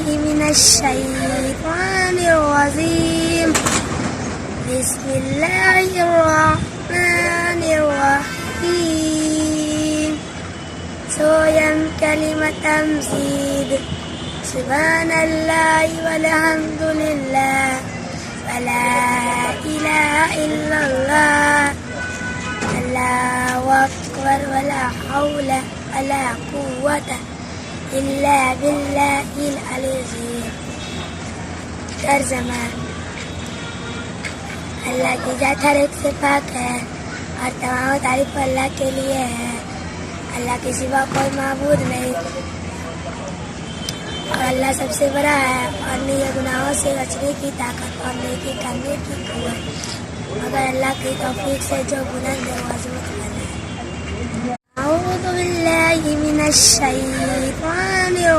من الشيطان الرجيم. بسم الله الرحمن الرحيم. سويم كلمة تمزيد. سبحان الله والحمد لله ولا إله إلا الله الله أكبر ولا حول ولا قوة إلا بالله العظيم. तर्जमा। अल्लाह की जात हर एक से पाक है और तमाम तारीफ अल्लाह के लिए है। अल्लाह के सिवा कोई माबूद नहीं और अल्लाह सबसे बड़ा है और नहीं गुनाहों से बचने की ताकत और नेकी करने की कुव्वत, मगर अल्लाह की तौफीक से जो बुलंद है वो अज़मत वाला है। अऊज़ु बिल्लाहि मिनश शैतानिर